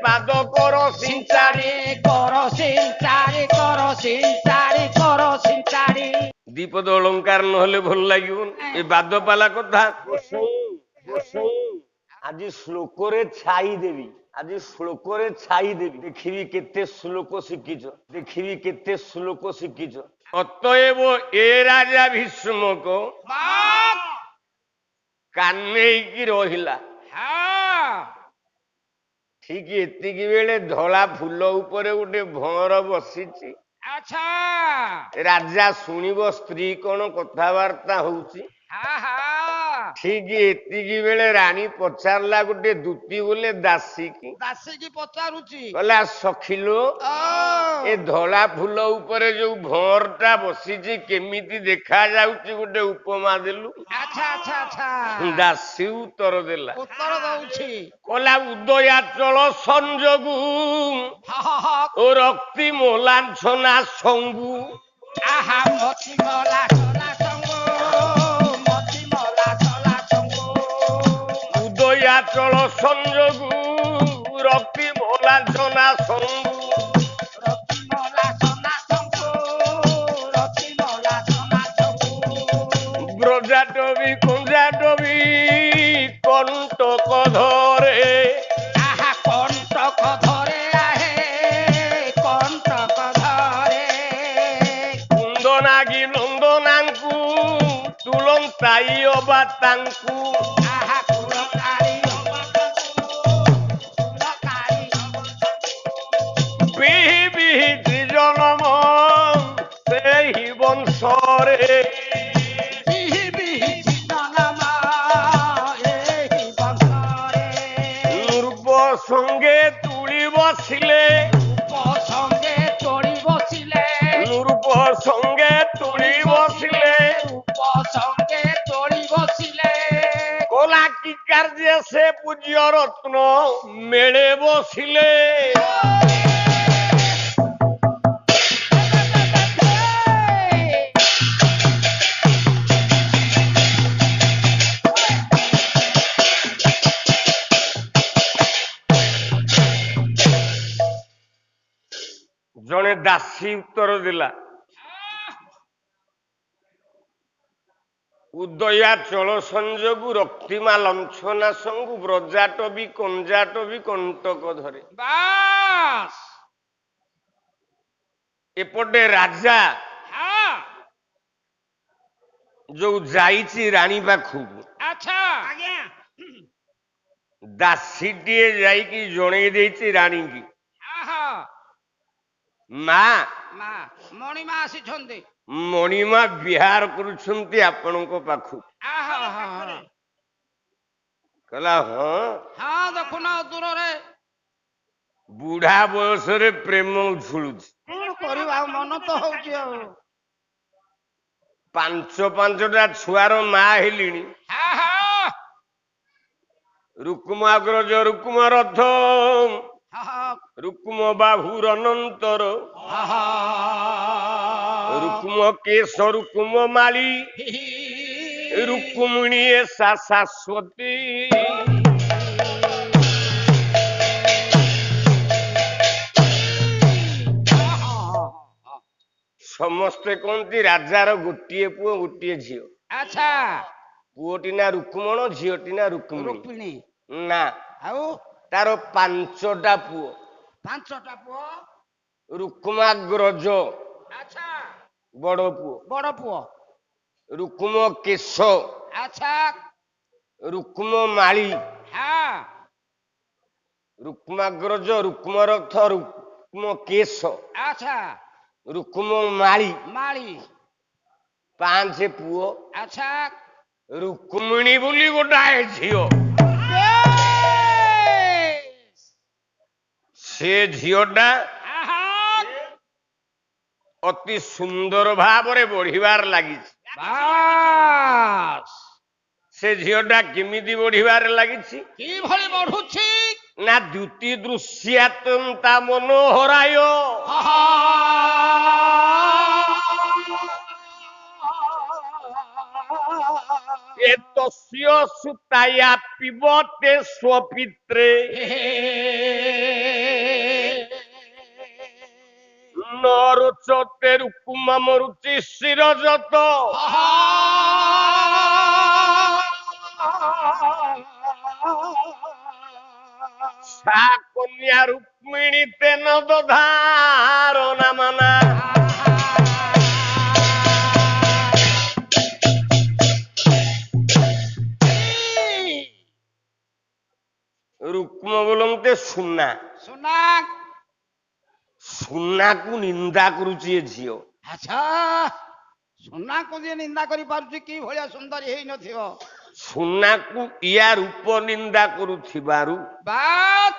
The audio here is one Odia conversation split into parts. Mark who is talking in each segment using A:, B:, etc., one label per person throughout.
A: ପାଦ କର ସିଞ୍ଚାରି ଦୀପଦ ଅଳଙ୍କାର ନହେଲେ ଭଲ ଲାଗିବନି। ଏ ବାଦପାଲା କଥା ଆଜି ଶ୍ଲୋକରେ ଛାଇ ଦେବି, ଆଜି ଶ୍ଲୋକରେ ଛାଇ ଦେବି। ଦେଖିବି କେତେ ଶ୍ଲୋକ ଶିଖିଛ, ଦେଖିବି କେତେ ଶ୍ଲୋକ ଶିଖିଛ। ଅତଏବ ଏ ରାଜା ଭୀଷ୍ମକ କାନେଇକି ରହିଲା। ଠିକ ଏତିକି ବେଳେ ଧଳା ଫୁଲ ଉପରେ ଗୋଟେ ଭଅଁର ବସିଛି। ରାଜା ଶୁଣିବ ସ୍ତ୍ରୀ କଣ କଥାବାର୍ତ୍ତା ହଉଛି। ଠିକ ଏତିକି ବେଳେ ରାଣୀ ପଚାରିଲା ଗୋଟେ ଦୂତି ବୋଲେ ଦାସୀକି
B: ପଚାରୁଛି
A: କହିଲା ସଖିଲୋ ଏ ଧଳା ଫୁଲ ଉପରେ ଯୋଉ ଭଅଁରଟା ବସିଛି କେମିତି ଦେଖା ଯାଉଛି ଗୋଟେ ଉପମା ଦେଲୁ। ଦାସୀ ଉତ୍ତର ଦେଲା,
B: ଉତ୍ତର ଦଉଛି
A: କହିଲା ଉଦୟାଚଳ ସଂଯୋଗୁ ଓ ରକ୍ତି ମୋଲାଞ୍ଚନା ସଙ୍ଗୁ ଉଦୟାଚଳ ସଂଯୋଗୁ ରକ୍ତି ମୋଲାଞ୍ଚନା ସଙ୍ଗୁ ବ୍ରଜାଟବୀ କୁଞ୍ଜାଟବୀ କଣ୍ଟକ ଧରେ କୁନ୍ଦନାଗୀ ନନ୍ଦନାଙ୍କୁ ତୁଳନ୍ତାଇ ଅବା ତାଙ୍କୁ ବିହି ବିହି ତ୍ରିଜନମ ସେହି ବଂଶରେ ନୃପ ସଙ୍ଗେ ତୁଳି ବସିଲେ ନୃପ ସଙ୍ଗେ ତୁଳି ବସିଲେ କଲା କି କାର୍ଯ୍ୟ ସେ ପୂଜ୍ୟ ରତ୍ନ ମେଳେ ବସିଲେ। ଜଣେ ଦାସୀ ଉତ୍ତର ଦେଲା, ଉଦୟାଚଳ ସଂଯୋଗୁ ରକ୍ତିମା ଲଂଛନା ସଙ୍ଗୁ ବ୍ରଜାଟବୀ କଞ୍ଜାଟବୀ କଣ୍ଟକ ଧରେ। ଏପଟେ ରାଜା ଯୋଉ ଯାଇଛି ରାଣୀ ପାଖକୁ, ଦାସୀଟିଏ ଯାଇକି ଜଣେଇ ଦେଇଛି ରାଣୀକି, ମା
B: ମଣିମା ଆସିଛନ୍ତି,
A: ମଣିମା ବିହାର କରୁଛନ୍ତି ଆପଣଙ୍କ ପାଖକୁ। କହିଲା ହଁ
B: ଦେଖୁନ ଦୂରରେ
A: ବୁଢା ବୟସରେ ପ୍ରେମ ଉଛୁଳୁଛି।
B: କଣ କରିବା ଆଉ ମନ ତ ହଉଛି ଆଉ।
A: 5ଟା ଛୁଆର ମା ହେଲିଣି। ରୁକ୍ମ ଅଗ୍ରଜ ରୁକ୍ମ ରଥ ରୁକ୍ମ ବାହୁର ଅନନ୍ତର ରୁକ୍ମ କେଶ ରୁକ୍ମ ମାଳି ରୁକ୍ମିଣୀ ଏଷା ଶାଶ୍ୱତୀ। ସମସ୍ତେ କହନ୍ତି ରାଜାର ଗୋଟିଏ ପୁଅ ଗୋଟିଏ ଝିଅ। ପୁଅଟି ନା ରୁକ୍ମଣ, ଝିଅଟି ନା ରୁକ୍ମିଣୀ। ନା,
B: ଆଉ
A: ତାର 5ଟା ପୁଅ।
B: 5ଟା ପୁଅ।
A: ରୁକ୍ମାଗ୍ରଜ ବଡ ପୁଅ, ରୁକ୍ମ କେଶ, ରୁକ୍ମ ମାଳି, ରୁକ୍ମାଗ୍ରଜ ରୁକ୍ମ ରଥ ରୁକ୍ମ କେଶ ରୁକ୍ମ ମାଳି 5 ପୁଅ। ରୁକ୍ମିଣୀ ବୋଲି ଗୋଟାଏ ଝିଅ। ସେ ଝିଅଟା ଅତି ସୁନ୍ଦର ଭାବରେ ବଢିବାର ଲାଗିଛି। ସେ ଝିଅଟା କେମିତି ବଢିବାରେ ଲାଗିଛି?
B: କିଭଳି ବଢୁଛି
A: ନା ଦ୍ୟୁତି ଦୃଶ୍ୟାତ୍ମତା ମନୋହରାୟ ଏତସ୍ୟ ସୁତାୟା ପିବତେ ସ୍ୱପିତ୍ରେ নরচতে রুকুমা মরুচি শিরযত সা কন্যা রুক্মিণী তেন ধারণা মানা রুক্ম ବୋଲନ୍ତେ ସୁନା
B: ସୁନା
A: ସୁନାକୁ ନିନ୍ଦା କରୁଛି ଏ ଝିଅ।
B: ଆଚ୍ଛା ସୁନାକୁ ଯିଏ ନିନ୍ଦା କରିପାରୁଛି କି ଭଳିଆ ସୁନ୍ଦରୀ ହେଇନଥିବ।
A: ସୁନାକୁ ଇୟା ରୂପ ନିନ୍ଦା କରୁଥିବାରୁ
B: ବାସ୍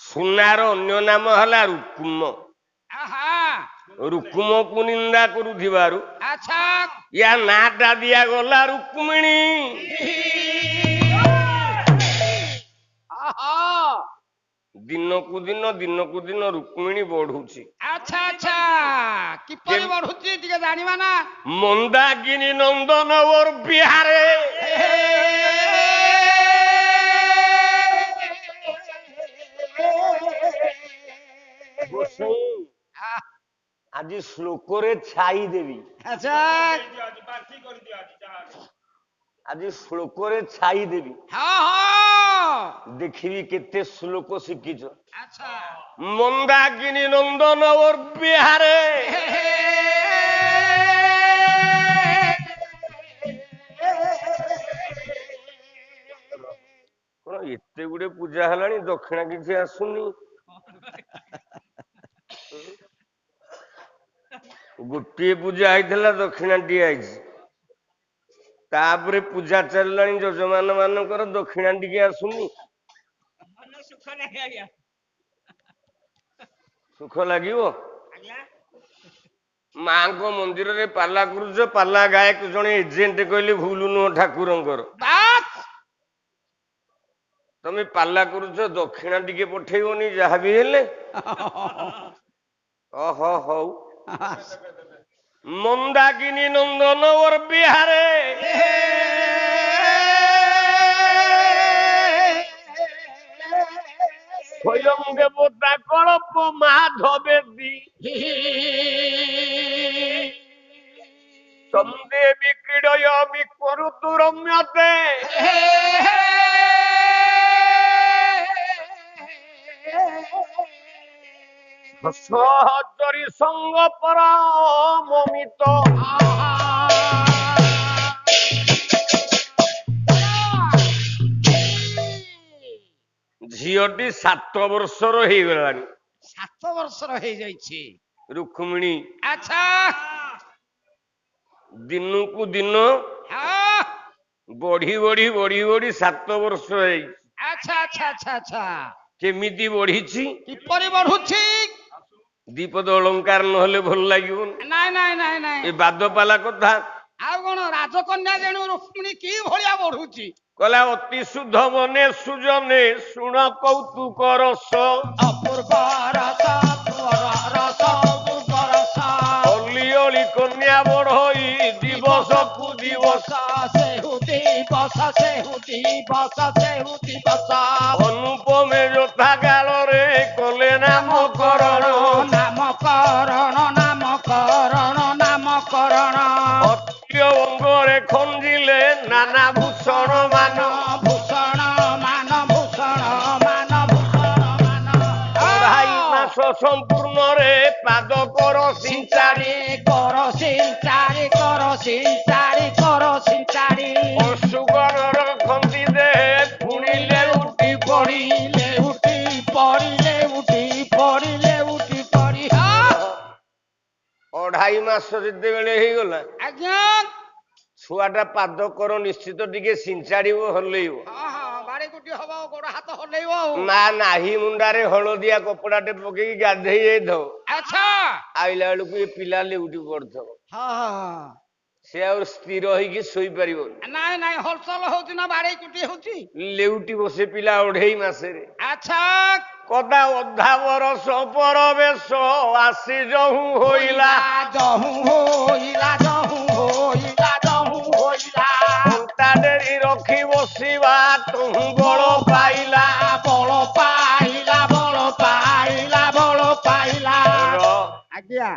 A: ସୁନାର ଅନ୍ୟ ନାମ ହେଲା ରୁକୁମ।
B: ଆହା
A: ରୁକୁମକୁ ନିନ୍ଦା କରୁଥିବାରୁ
B: ଆଚ୍ଛା
A: ୟା ନାଁଟା ଦିଆଗଲା ରୁକ୍ମିଣୀ।
B: ଆହା
A: ଦିନକୁ ଦିନ ରୁକ୍ମିଣୀ ବଢୁଛି।
B: ଆଚ୍ଛା ଆଚ୍ଛା କିପରି ବଢୁଛି ଟିକେ ଜାଣିବା ନା।
A: ମନ୍ଦାକିନୀ ନନ୍ଦନ ଓର ବିହାରେ ଆଜି ଶ୍ଲୋକରେ ଛାଇ ଦେବି।
B: ଆଚ୍ଛା
A: ଆଜି ଶ୍ଲୋକରେ ଛାଇ ଦେବି।
B: ହଁ ହଁ
A: ଦେଖିବି କେତେ ଶ୍ଲୋକ ଶିଖିଛ।
B: ଆଚ୍ଛା
A: ମନ୍ଦାକିନୀ ନନ୍ଦନ ଓର ବିହାରେ କଣ ଏତେ ଗୁଡେ ପୂଜା ହେଲାଣି ଦକ୍ଷିଣା କିଛି ଆସୁନି। ଗୋଟିଏ ପୂଜା ହେଇଥିଲା ଦକ୍ଷିଣାଟିଏ ଆଇଛି। ତାପରେ ପୂଜା ଚାଲିଲାଣି ଯଜମାନ ମାନଙ୍କର ଦକ୍ଷିଣା ଟିକେ ଆସୁନି। ସୁଖ ଲାଗିବ। ମାଙ୍କ ମନ୍ଦିରରେ ପାଲା କରୁଛ, ପାଲା ଗାୟକ ଜଣେ ଏଜେଣ୍ଟ କହିଲେ ଭୁଲ ନୁହଁ ଠାକୁରଙ୍କର। ତମେ ପାଲା କରୁଛ ଦକ୍ଷିଣା ଟିକେ ପଠେଇବନି ଯାହା ବି ହେଲେ। ଓହୋ ହଉ। ମନ୍ଦାକିନୀ ନନ୍ଦନ ଓର ବିହାରେ ସ୍ୱୟଂ ଦେବତା କଳ୍ପ ମାଧବେଦୀ ତନ୍ଦେ ବିକ୍ରୀଡୟ ବିକରୁତୁ ରମ୍ୟତେ ସହଚରୀ ସଙ୍ଗ ପରମମିତ ଝିଅଟି 7 ବର୍ଷର ହେଇଗଲାଣି।
B: 7 ବର୍ଷର ହେଇଯାଇଛି
A: ରୁକ୍ମିଣୀ।
B: ଆଚ୍ଛା
A: ଦିନକୁ ଦିନ
B: ହଁ
A: ବଢି 7 ବର୍ଷ ହେଇଛି।
B: ଆଚ୍ଛା ଆଚ୍ଛା ଆଚ୍ଛା ଆଚ୍ଛା
A: କେମିତି ବଢିଛି?
B: କିପରି ବଢୁଛି?
A: ଦ୍ୱିପଦ ଅଳଙ୍କାର ନହେଲେ ଭଲ ଲାଗିବନି।
B: ନାଇଁ ନାଇଁ ନାଇଁ ନାଇଁ
A: ଏ ବାଦପାଲା କଥା।
B: ଆଉ କଣ ରାଜକନ୍ୟା ଯେଣୁ ରୁକ୍ମିଣୀ କି ଭଳିଆ ବଢୁଛି?
A: କହିଲା ଅତି ଶୁଦ୍ଧ ମନେ ସୁଜନେ ଶୁଣ କୌତୁକ ରସ
B: ଅପୂର୍ବ ରସ ରସ ଅପୂର୍ବ ରସ
A: ଅଲି ଅଳି କନ୍ୟା ବଢଇ ଦିବସକୁ ଦିବସ
B: ସେହୁ ଦିବସ
A: ଅନୁପମେ ଯଥା କାଳରେ କଲେ ନାମକରଣ ଅତ୍ୟ ଅଙ୍ଗରେ ଖଞ୍ଜିଲେ ନାନା ଭୂଷଣ ମାନ ଅଢ଼ାଇ ମାସ ସମ୍ପୂର୍ଣ୍ଣରେ ପାଦ କର ସିଞ୍ଚାରି ଅସୁଗଣର ଖଞ୍ଜି ଦେ ପୁଣିଲେ ଉଠି ପଡ଼ି ଅଢ଼ାଇ ମାସ ଯେତେବେଳେ ହେଇଗଲା
B: ଆଜ୍ଞା
A: ଛୁଆଟା ପାଦ କର ନିଶ୍ଚିତ ଟିକେ ସିଞ୍ଚାଡ଼ିବ ହଲେଇବ।
B: ବାଡି କୁଟି ହବ ଗୋଡ ହାତ ହଲେଇବ ଆଉ।
A: ମା ନାହିଁ ମୁଣ୍ଡାରେ ହଳଦିଆ କପଡାଟେ ପକେଇକି ଗାଧେଇ ଯାଇଥାଉ।
B: ଆଚ୍ଛା
A: ଆଇଲା ବେଳକୁ ଏ ପିଲା ଲେଉଟି ପଡିଥିବ। ସେ ଆଉ ସ୍ଥିର ହେଇକି ଶୋଇପାରିବନି।
B: ନାଇଁ ନାଇଁ ହଲଚଲ ହଉଛି ନା ବାଡେଇ କୁଟି ହଉଛି।
A: ଲେଉଟିବ ସେ ପିଲା 2.5 ମାସରେ।
B: ଆଚ୍ଛା
A: କଦା ଅଧା ବରଷ ପରବେଶ ଆସି ଯହୁଁ ହୋଇଲା ଘଣ୍ଟା ଡେରି ରଖି ବସିବା ତହୁଁ ବଳ ପାଇଲା
B: ଆଜ୍ଞା